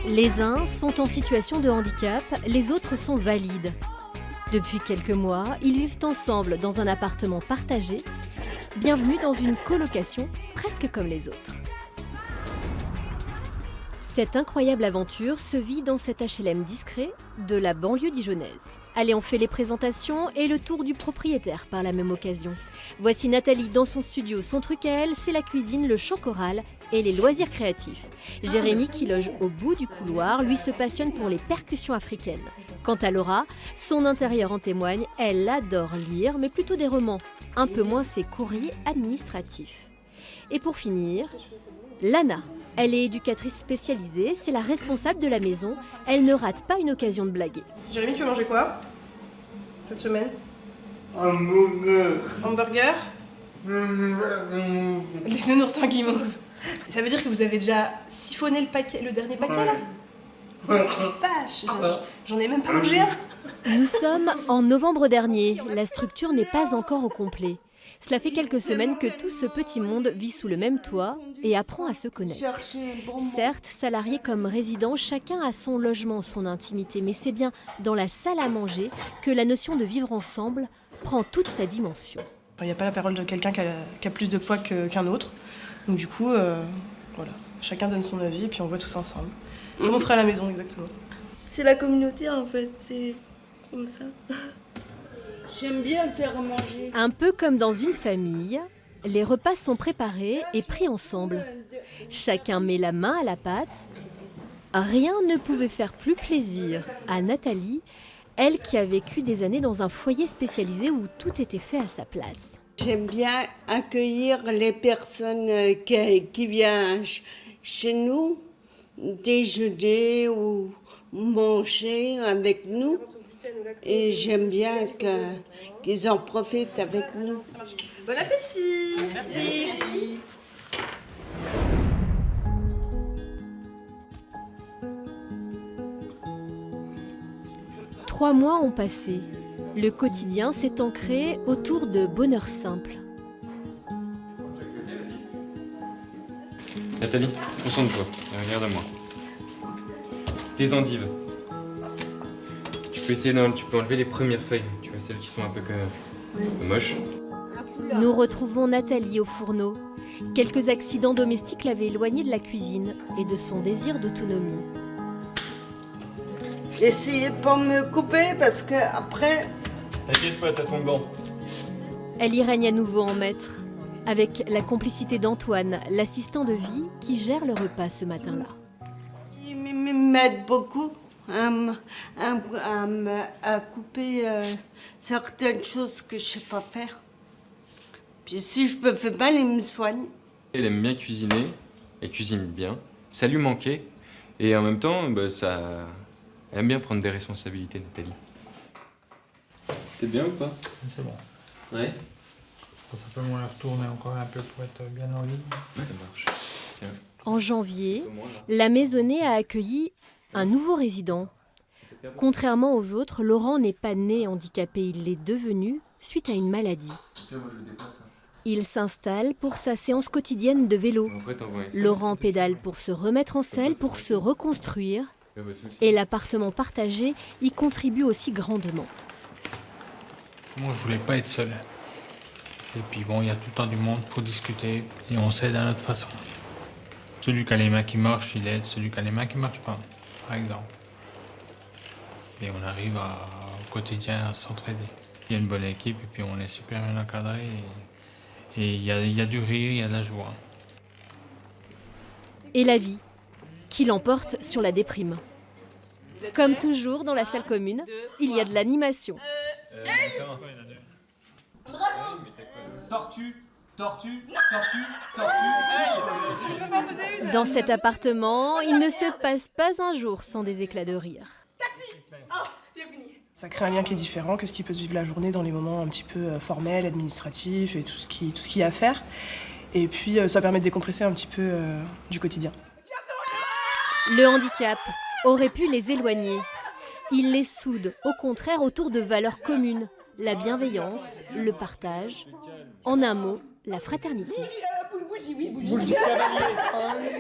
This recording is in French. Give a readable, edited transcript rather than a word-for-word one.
Les uns sont en situation de handicap, les autres sont valides. Depuis quelques mois, ils vivent ensemble dans un appartement partagé. Bienvenue dans une colocation presque comme les autres. Cette incroyable aventure se vit dans cet HLM discret de la banlieue dijonnaise. Allez, on fait les présentations et le tour du propriétaire par la même occasion. Voici Nathalie dans son studio. Son truc à elle, c'est la cuisine, le chant choral et les loisirs créatifs. Jérémy, qui loge au bout du couloir, lui se passionne pour les percussions africaines. Quant à Laura, son intérieur en témoigne, elle adore lire, mais plutôt des romans, un peu moins ses courriers administratifs. Et pour finir, Lana. Elle est éducatrice spécialisée, c'est la responsable de la maison. Elle ne rate pas une occasion de blaguer. Jérémy, tu veux manger quoi cette semaine? Hamburger. Hamburger? Des nounours en guimauve. Ça veut dire que vous avez déjà siphonné le dernier paquet là? Vache, j'en ai même pas mangé un. Nous sommes en novembre dernier. La structure n'est pas encore au complet. Cela fait quelques semaines que tout ce petit monde vit sous le même toit et apprend à se connaître. Certes, salariés comme résidents, chacun a son logement, son intimité, mais c'est bien dans la salle à manger que la notion de vivre ensemble prend toute sa dimension. Il n'y a pas la parole de quelqu'un qui a plus de poids qu'un autre. Donc du coup, voilà, chacun donne son avis et puis on voit tous ensemble. Comme on ferait à la maison, exactement. C'est la communauté en fait, c'est comme ça. J'aime bien faire manger. Un peu comme dans une famille, les repas sont préparés et pris ensemble. Chacun met la main à la pâte. Rien ne pouvait faire plus plaisir à Nathalie, elle qui a vécu des années dans un foyer spécialisé où tout était fait à sa place. J'aime bien accueillir les personnes qui viennent chez nous, déjeuner ou manger avec nous. Et j'aime bien qu'ils en profitent avec nous. Bon appétit! Merci! 3 mois ont passé. Le quotidien s'est ancré autour de bonheur simple. Nathalie, concentre-toi, regarde-moi. Tes endives. Tu peux enlever les premières feuilles, tu vois, celles qui sont un peu moches. Nous retrouvons Nathalie au fourneau. Quelques accidents domestiques l'avaient éloignée de la cuisine et de son désir d'autonomie. Essayez de pas me couper parce que après. T'inquiète pas, t'as ton gant. Elle y règne à nouveau en maître, avec la complicité d'Antoine, l'assistant de vie qui gère le repas ce matin-là. Ils m'aident beaucoup à couper certaines choses que je sais pas faire. Puis si je me fais mal, ils me soignent. Elle aime bien cuisiner, elle cuisine bien, ça lui manquait, et en même temps, elle aime bien prendre des responsabilités, Nathalie. T'es bien ou pas? C'est bon. Ouais. Faut simplement la retourner encore un peu pour être bien en ligne. Ça marche. Tiens. En janvier, la maisonnée a accueilli un nouveau résident. Contrairement aux autres, Laurent n'est pas né handicapé, il l'est devenu suite à une maladie. Il s'installe pour sa séance quotidienne de vélo. Laurent pédale pour se remettre en selle, pour se reconstruire. Et l'appartement partagé y contribue aussi grandement. Moi, je voulais pas être seul. Et puis bon, il y a tout le temps du monde pour discuter et on s'aide à notre façon. Celui qui a les mains qui marchent, il aide celui qui a les mains qui marchent pas, par exemple. Et on arrive au quotidien à s'entraider. Il y a une bonne équipe et puis on est super bien encadré. Et il y a du rire, il y a de la joie. Et la vie, qui l'emporte sur la déprime. Comme toujours dans la salle commune, il y a de l'animation. Tortue. Dans cet appartement, il ne se passe pas un jour sans des éclats de rire. Ça crée un lien qui est différent que ce qui peut se vivre la journée dans les moments un petit peu formels, administratifs et tout ce qu'il y a à faire. Et puis ça permet de décompresser un petit peu du quotidien. Le handicap aurait pu les éloigner. Il les soude, au contraire, autour de valeurs communes. La bienveillance, le partage, en un mot, la fraternité. Bougie cavalier.